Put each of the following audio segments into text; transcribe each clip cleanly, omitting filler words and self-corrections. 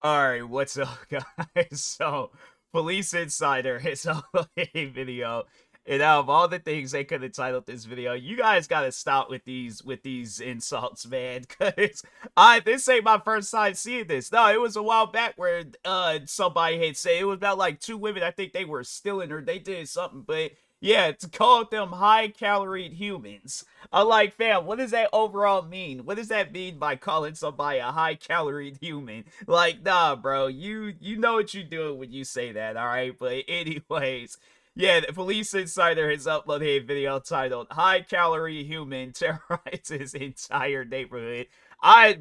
Alright, what's up, guys? So, Police Insider has uploaded a video, and out of all the things they could have titled this video, you guys gotta stop with these insults, man. Cause this ain't my first time seeing this. No, it was a while back where somebody had said it was about like two women. I think they were stealing or they did something, but yeah, to call them high-calorie humans. I'm like, fam, what does that overall mean? What does that mean by calling somebody a high-calorie human? Like, nah, bro, you know what you're doing when you say that, all right? But anyways, yeah, the Police Insider has uploaded a video titled "High-Calorie Human Terrorizes Entire Neighborhood."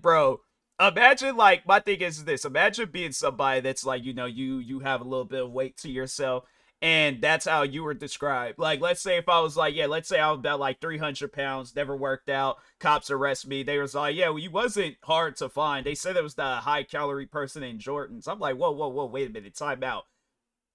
Bro, imagine, like, my thing is this: imagine being somebody that's like, you have a little bit of weight to yourself, and that's how you were described. Like, let's say if I was like, yeah, let's say I was about like 300 pounds, never worked out, cops arrest me, they was like, yeah, well, you wasn't hard to find. They said it was the high-calorie person in Jordans. I'm like, whoa, wait a minute, time out.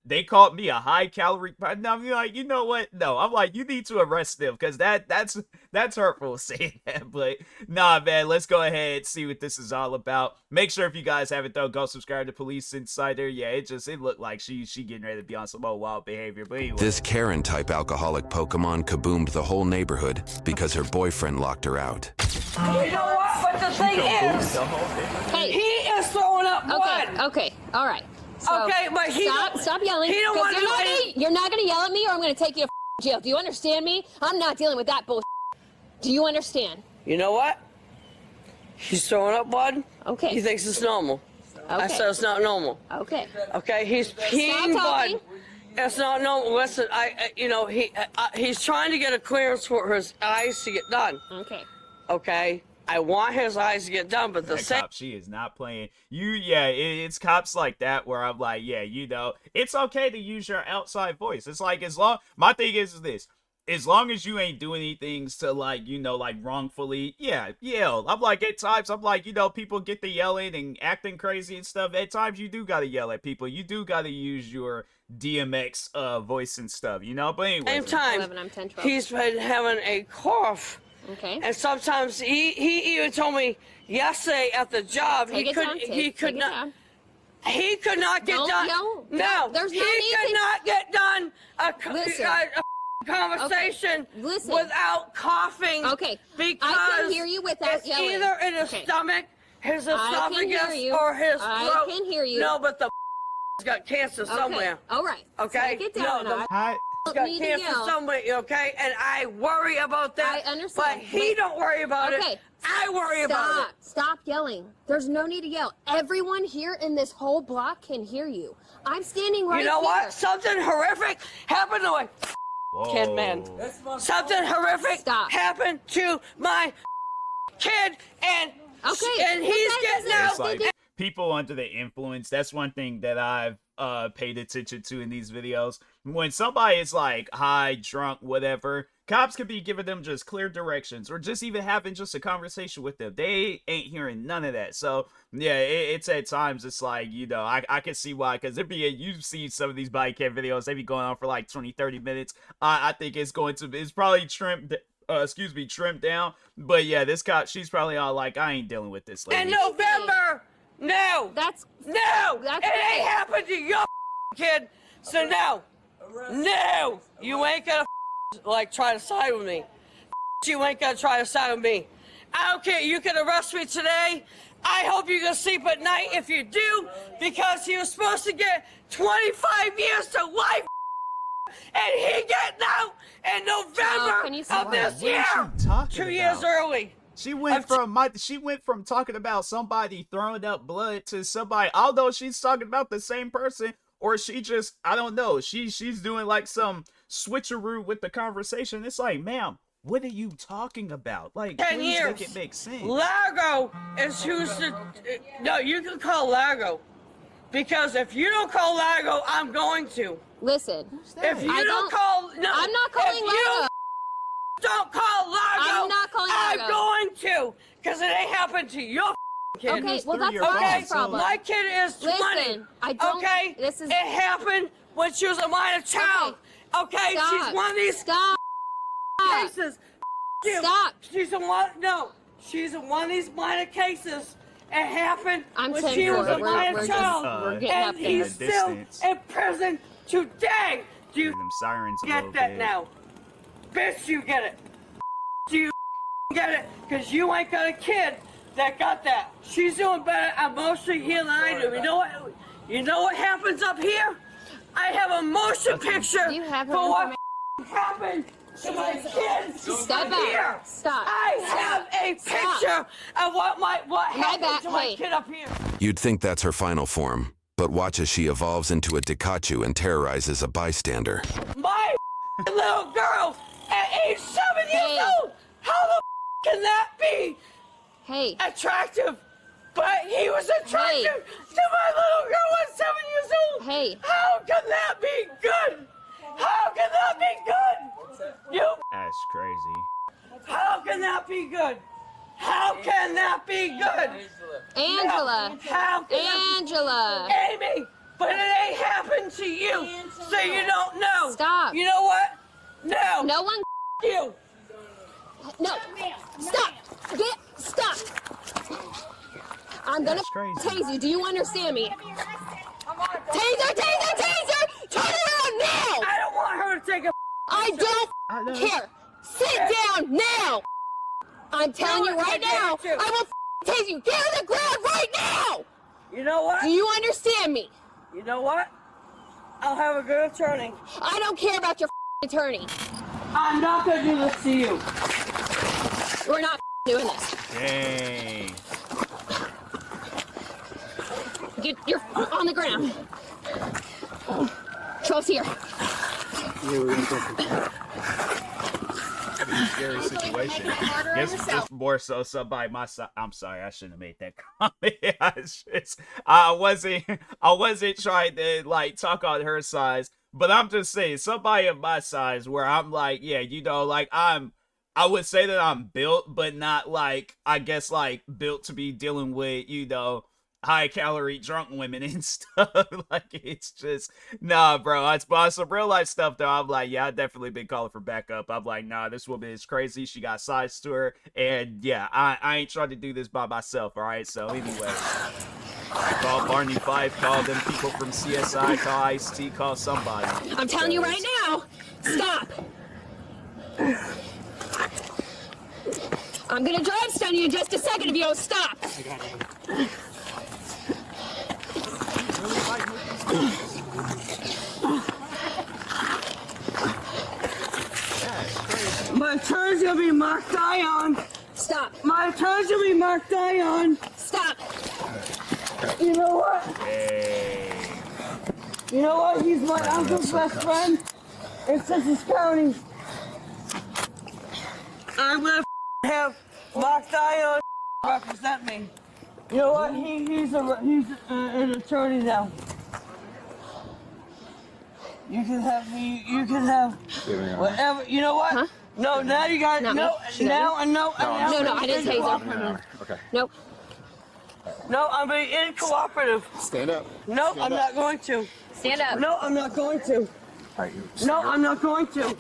They called me a high-calorie. Now I'm like, you know what? No, I'm like, you need to arrest them because that's hurtful saying that. But nah, man, let's go ahead and see what this is all about. Make sure if you guys haven't though, go subscribe to Police Insider. Yeah, it looked like she getting ready to be on some old wild behavior. But anyway, This Karen-type alcoholic Pokemon kaboomed the whole neighborhood because her boyfriend locked her out. You know what? But the thing is, Hey, he is throwing up blood. okay, all right. So, Okay, but he stop yelling. he don't 'cause want to do anything. You're not gonna yell at me, or I'm gonna take you to jail. Do you understand me? I'm not dealing with that bullshit. Do you understand? You know what? He's throwing up blood. Okay. He thinks it's normal. I Okay. said it's not normal. Okay. Okay, he's peeing blood. talking. It's not normal. Listen, he's trying to get a clearance for his eyes to get done. Okay. Okay, I want his eyes to get done, but the that same. cop, she is not playing. It's cops like that where I'm like, yeah, it's okay to use your outside voice. It's like, my thing is this. As long as you ain't doing anything to like, like wrongfully, yeah. I'm like, at times, I'm like, people get to yelling and acting crazy and stuff. At times, you do gotta yell at people. You do gotta use your DMX voice and stuff, But anyway, Same time, 11, I'm 10, 12. he's been having a cough. Okay. And sometimes he even told me yesterday at the job Take he it could down, he take could it not down. he could not get Don't done. yell. No, There's no he need could to- not get done Listen. a conversation Okay, listen. without coughing. Okay, because I can hear you without it's yelling. either in his Okay. stomach, his I can hear esophagus, you. or his throat. I can hear you. No, but the got cancer somewhere. Okay. All right. Okay? Take it down. No, the- I Got don't need to cancer yell. somewhere, okay? And I worry about that. I understand, But he don't worry about Okay. it. I worry about it. Stop yelling. There's no need to yell. Everyone here in this whole block can hear you. I'm standing right You know here. what? Something horrific happened to my kid, man. Something horrific Stop. happened to my kid, and Okay, and but he's that getting doesn't- out. It's like people under the influence. That's one thing that I've paid attention to in these videos. When somebody is like high, drunk, whatever, cops could be giving them just clear directions or just even having just a conversation with them. They ain't hearing none of that. So yeah, it's at times it's like, I can see why, because you see some of these body cam videos, they be going on for like 20-30 minutes. I think it's probably trimmed down. But yeah, this cop, she's probably all like, I ain't dealing with this lady. In November, no, That's no, That's it okay. ain't happened to your kid. So no, you ain't gonna like try to side with me. You ain't gonna try to side with me. I don't care. You can arrest me today. I hope you can sleep at night if you do, because he was supposed to get 25 years to life, and he getting out in November can you see of what? this What is year. she talking 2 years about? early. She went from talking about somebody throwing up blood to somebody, although she's talking about the same person, or she just, I don't know, she's doing like some switcheroo with the conversation. It's like, ma'am, what are you talking about? Like, 10 please years. make it make sense. Largo is who's the. No, you can call Largo. Because if you don't call Largo, I'm going to. Listen. If you I don't don't- call. No, I'm not calling if you Largo. don't call Largo, I'm not calling I'm Largo. going to. Because it ain't happened to your kid. Okay, well through that's your not phone, my so- problem. My kid is 20. Listen, I don't. Okay? This is. It happened when she was a minor child. Okay? Stop. She's one of these Stop. cases. You. Stop. She's in one. No. She's in one of these minor cases. It happened I'm when 10 she was a we're minor child. we're getting up And there. he's still Distance. in prison today. Do you Hearing them sirens a get little that bit. now? Bitch, you get it. Do you get it? Because you ain't got a kid that got that. She's doing better emotionally here than I do. You know what? You know what happens up here? I have a motion picture Do you have her for what happened to my kids. Step here. back. Stop. I have a picture of what happened to my kid up here. You'd think that's her final form, but watch as she evolves into a Dikachu and terrorizes a bystander. My little girl at age 7 years old. How the can that be Hey. attractive? But he was attractive to my little girl at 7 years old. Hey. How can that be good? How can that be good? That's crazy. How can that be good? How can that be good? Angela. How can Angela. Amy, but it ain't happened to you, so you don't know. Stop. You know what? No. No one. You. No. Stop. Stop. I'm gonna That's crazy. tase you. Do you understand me? Taser, taser, taser! Turn around now! I don't want her to take a. I don't care. Sit down now! I'm telling you right now, I will tase you. Get on the ground right now! You know what? Do you understand me? You know what? I'll have a good attorney. I don't care about your attorney. I'm not gonna do this to you. We're not doing this. Dang. You're on the ground. Troll's here. Scary situation. It's more so somebody my side. I'm sorry, I shouldn't have made that comment. I wasn't trying to like talk on her size, but I'm just saying somebody of my size where I'm like, yeah, you know, like I would say that I'm built, but not like I guess like built to be dealing with, you know, high calorie drunk women and stuff. Like it's just nah, bro. It's some real life stuff though. I'm like, yeah, I definitely been calling for backup. I'm like, nah, this woman is crazy. She got sides to her, and yeah, I ain't trying to do this by myself. All right. So anyway, call Barney Fife, call them people from CSI, call Ice-T, call somebody. I'm telling you right now, stop. I'm gonna drive stun you in just a second if you don't stop. My turn's gonna be marked Ion. Stop. My turn's gonna be marked Ion. Stop. You know what? Hey. You know what? He's my uncle's best friend in Sussex County. I'm gonna have marked Ion represent me. You know what? He's an attorney now. You can have me. You can have whatever. You know what? Huh? No, now you got Not me. no. She got Now no. No, I didn't tase her. Okay. Nope. No, I'm being incooperative. Stand up. No, I'm not going to. Stand up. No, I'm not going to. All right. No, I'm not going to. All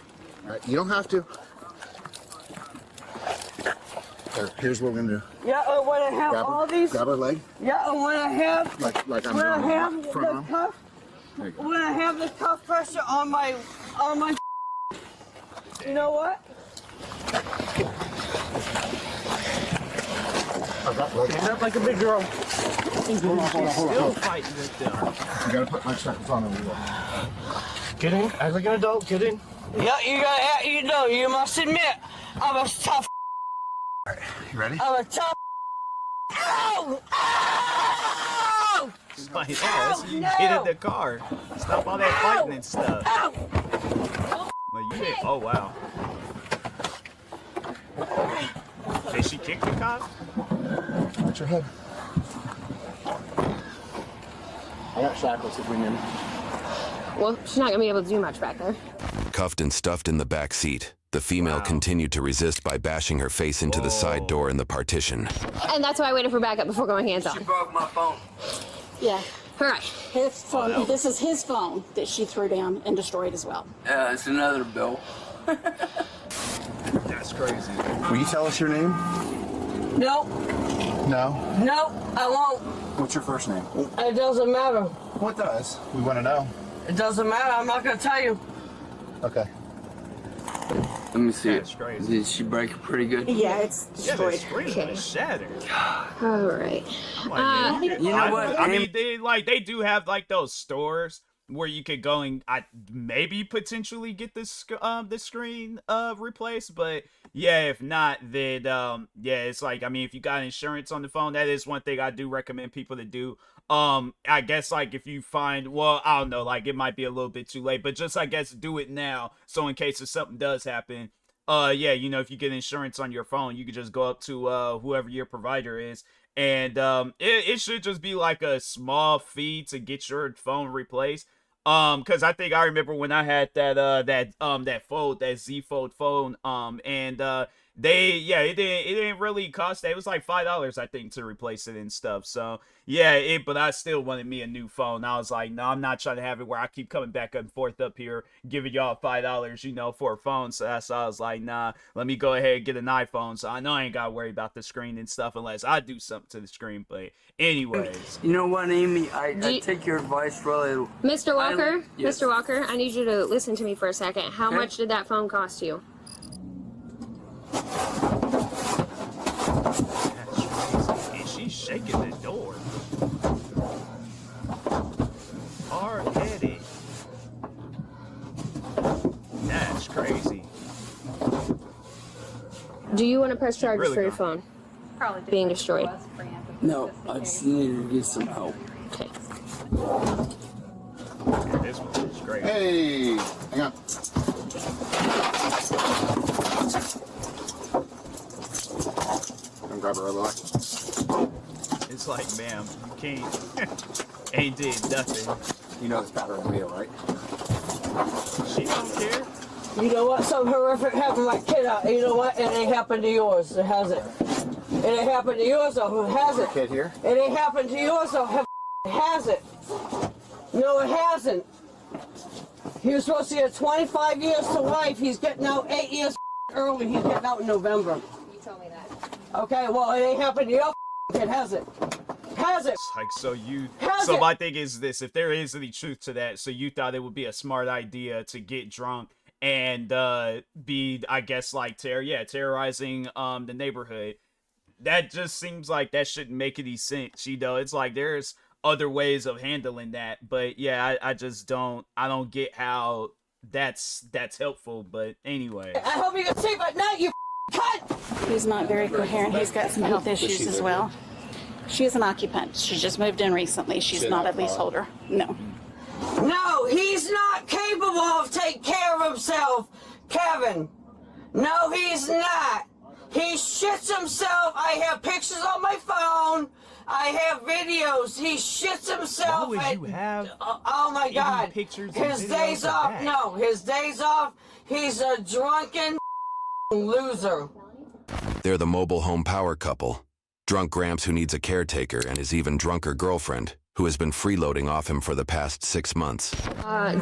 right. You don't have to. Here's what we're gonna do. Yeah, when I have all these. Grab her leg. Yeah, when I have. Like I'm When I doing have front the arm. cuff. There you go. When I have the cuff pressure on my. You know what? Stand up like a big girl. Hold on. Still fighting with them. You gotta put my shackles on and we go. Get in, act like an adult, get in. Yeah, you know, you must admit, I'm a tough. All right. You ready? I'm a tough. Ow! Ow! It's like, oh, so you get in the car. Stop all that fighting and stuff. Ow! Like, you did. Oh, wow. Did she kick the cop? Watch your head. I got shackles if we need them. Well, she's not gonna be able to do much back there. Cuffed and stuffed in the back seat, the female continued to resist by bashing her face into the side door in the partition. And that's why I waited for backup before going hands on. She broke my phone. Yeah, All right. his phone. This is his phone that she threw down and destroyed as well. Yeah, it's another bill. That's crazy. Will you tell us your name? Nope. No? Nope, I won't. What's your first name? It doesn't matter. What does? We want to know. It doesn't matter. I'm not going to tell you. Okay. Let me see That's it. crazy. Did she break it pretty good? Yeah, it's Yeah, the destroyed. screen was shattered. All right. Like, You know what? I mean, they do have like those stores where you could go and maybe potentially get the screen replaced, but yeah, if not, then yeah, it's like, I mean, if you got insurance on the phone, that is one thing I do recommend people to do. I guess like if you find, well, I don't know, like it might be a little bit too late, but just I guess do it now, so in case if something does happen, yeah, you know, if you get insurance on your phone, you could just go up to whoever your provider is, and it should just be like a small fee to get your phone replaced. Because I think I remember when I had that Z Fold phone, and it didn't really cost that. It was like $5, I think, to replace it and stuff. So yeah, but I still wanted me a new phone. I was like, no, I'm not trying to have it where I keep coming back and forth up here giving y'all $5, you know, for a phone. So that's why I was like, nah, let me go ahead and get an iPhone. So I know I ain't gotta worry about the screen and stuff unless I do something to the screen. But anyways, You know what, Amy? I take your advice really. Mr. Walker, Yes. Mr. Walker, I need you to listen to me for a second. How Okay. much did that phone cost you? that's crazy. And she's shaking the door. Hard-headed. That's crazy. Do you want to press charges Really for your gone. phone being destroyed? No, I just need to get some help. Okay. This one is great. Hey, hang on. Come grab her real quick. It's like, ma'am, you can't. Ain't did nothing. You know it's battery wheel, right? She don't care. You know what? Something horrific happened to my kid out. You know what? It ain't happened to yours. It hasn't. It ain't happened to yours, though. It hasn't. Kid here? It ain't happened to yours, though. It hasn't. No, it hasn't. He was supposed to get 25 years to life. He's getting out 8 years early. He's getting out in November. You told me that. Okay, well, it ain't happened to your kid, has it? Has it? It's like, so you. Has So it? my thing is this: if there is any truth to that, so you thought it would be a smart idea to get drunk and be, I guess, like terrorizing the neighborhood. That just seems like that shouldn't make any sense. You know, it's like there's other ways of handling that, but yeah, I just don't get how that's helpful. But anyway, I hope you can sleep at night, you cunt! He's not very coherent. He's got some health issues as well. She is an occupant. She just moved in recently. She's not a leaseholder. No. No, he's not capable of taking care of himself, Kevin. No, he's not. He shits himself. I have pictures on my phone. I have videos. He shits himself. Why would at- you have Oh my any God. pictures and His videos days of off. that? No, his days off. He's a drunken loser. They're the mobile home power couple. Drunk Gramps, who needs a caretaker, and his even drunker girlfriend, who has been freeloading off him for the past 6 months.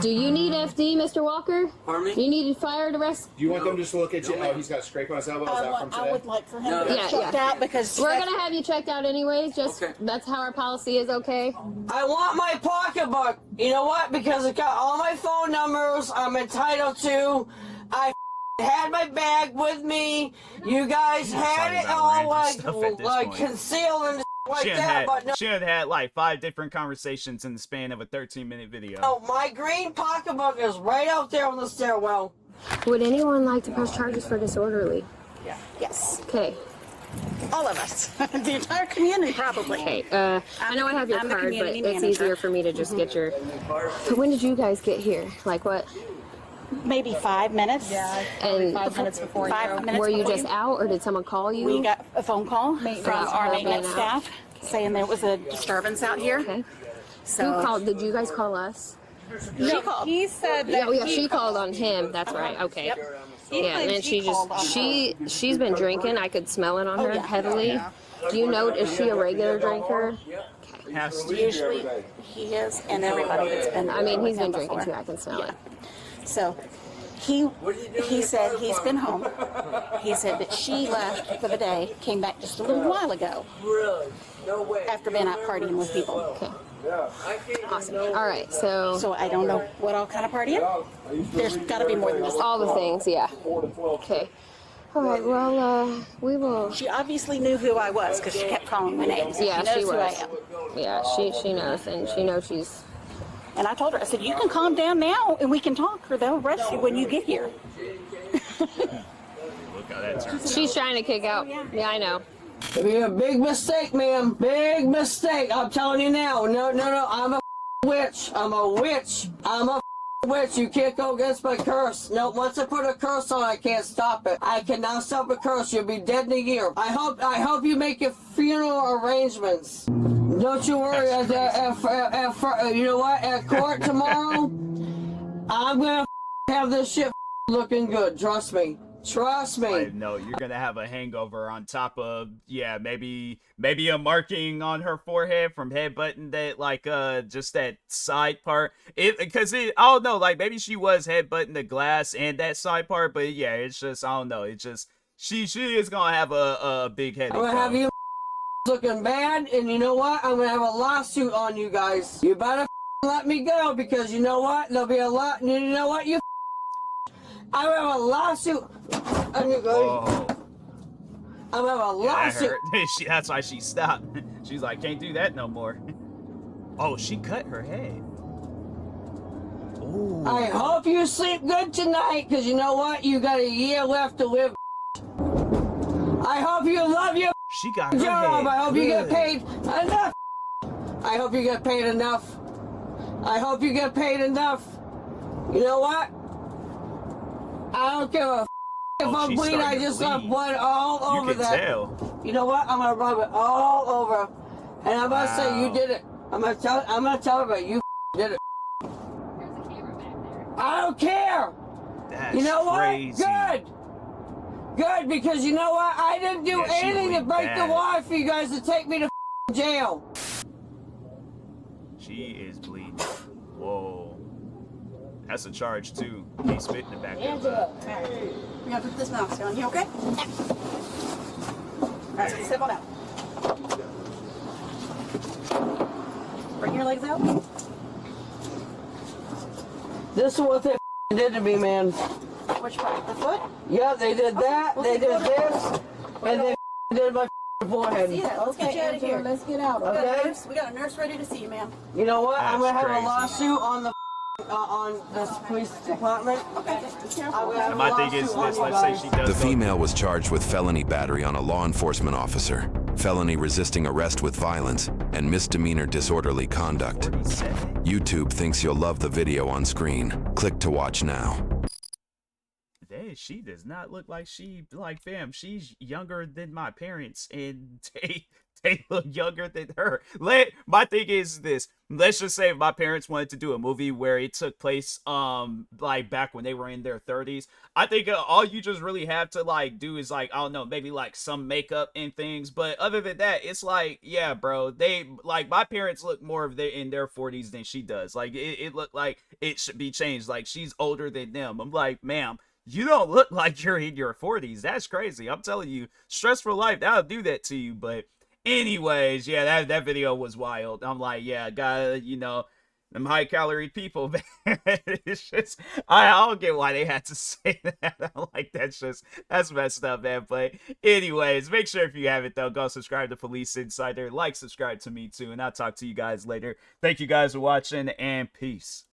Do you need FD, Mr. Walker? Pardon me? You needed fire arrest? Do you want them just to look at you? Oh, he's got a scrape on his elbow. Is that from I today? would like for him No. to get checked out because We're gonna have you checked out anyways. Just Okay. that's how our policy is. Okay. I want my pocketbook. You know what? Because it got all my phone numbers I'm entitled to. I had my bag with me. You guys had talking it about all random like stuff at this point. concealed and like she that, but no. had had like 5 different conversations in the span of a 13-minute video. No, my green pocketbook is right out there on the stairwell. Would anyone like to press charges for disorderly? yes, Okay. all of us, the entire community probably. Okay. I know I have your I'm the card, but community it's manager. easier for me to just get your. So when did you guys get here? Like what? Maybe 5 minutes. Yeah, And 5 minutes before. 5 minutes. were you before just out, or did someone call you? We got a phone call from About our her maintenance being out. staff saying there was a disturbance out here. Okay. So Who called? Did you guys call us? she called. He said Yeah, that yeah, she called on him. That's right. Okay. he Yeah, and then claims she called on just her. she's been drinking. I could smell it on her yeah. heavily. Do you know? Is she a regular drinker? Has to. Usually he is, and everybody that's been. I mean, he's with him been drinking before. too. I can smell it. So He said he's been home. He said that she left for the day, came back just a little while ago. Really? No way. After being out partying with people. Okay. Awesome. All right, so So I don't know what all kind of partying. There's got to be more than just all the things, yeah. Okay. All right, well, we will. She obviously knew who I was because she kept calling my name. So Yeah, she knows she who I was. am. Yeah, she knows, and she knows she's. And I told her, I said, you can calm down now and we can talk, or they'll arrest you when you get here. Look how that turns. She's trying to kick out. Yeah, I know. It'd be a big mistake, ma'am. Big mistake. I'm telling you now. No. I'm a witch. I'm a witch. I'm a witch. You can't go against my curse. No, once I put a curse on, I can't stop it. I cannot stop a curse. You'll be dead in a year. I hope you make your funeral arrangements. Don't you worry. You know what? At court tomorrow, I'm gonna have this shit looking good. Trust me. Trust me. No, you're gonna have a hangover on top of maybe a marking on her forehead from headbutting that just that side part. I don't know, like maybe she was headbutting the glass and that side part, but yeah, it's just I don't know. It's just she is gonna have a big headache. I'm gonna have you looking bad, and you know what? I'm gonna have a lawsuit on you guys. You better let me go because you know what? There'll be a lot. You know what? I have a lawsuit on you guys. Whoa. I have a lawsuit. That hurt. That's why she stopped. She's like, can't do that no more. Oh, she cut her head. Ooh. I hope you sleep good tonight, because you know what? You got a year left to live. I hope you love your She got her job. head I hope you get good. paid enough. I hope you get paid enough. I hope you get paid enough. You know what? I don't give a if I'm she's bleeding. I starting to just got bleed. blood all You over can that. tell. You know what? I'm gonna rub it all over, and I'm gonna say you Wow. did it. I'm gonna tell everybody you did it. I don't care. That's You know what? crazy. Good, because you know what? I didn't do Yeah, she anything to bleed break the bad. law for you guys to take me to jail. She is bleeding. Whoa. That's a charge too. He's spitting it back up. We gotta put this mask on. You okay? Alright, sit on out. Bring your legs out. This is what they did to me, man. Which part? The foot? Yeah, they did that. Well, They see, did go to- this, and they did my forehead. See that? Let's get you out of here. Let's get out. Okay. We got a nurse ready to see you, ma'am. You know what? I'm That's gonna have crazy. a lawsuit on this police department. Okay. I'm gonna have a My thing is lawsuit on this, you let's say guys. she does The go- female was charged with felony battery on a law enforcement officer, felony resisting arrest with violence, and misdemeanor disorderly conduct. 47. YouTube thinks you'll love the video on screen. Click to watch now. Dang, she does not look like fam. She's younger than my parents, and they look younger than her. My thing is this. Let's just say if my parents wanted to do a movie where it took place like back when they were in their 30s, I think all you just really have to do is I don't know, maybe some makeup and things, but other than that, it's yeah, bro, they my parents look more of in their 40s than she does. It looked like it should be changed. She's older than them. I'm like, ma'am, you don't look like you're in your 40s. That's crazy. I'm telling you, stressful life, that'll do that to you. But anyways, yeah, that video was wild. I'm like, yeah, God, them high calorie people, man. It's just, I don't get why they had to say that. I'm like, that's messed up, man. But anyways, make sure if you haven't, though, go subscribe to Police Insider. Subscribe to me, too. And I'll talk to you guys later. Thank you guys for watching, and peace.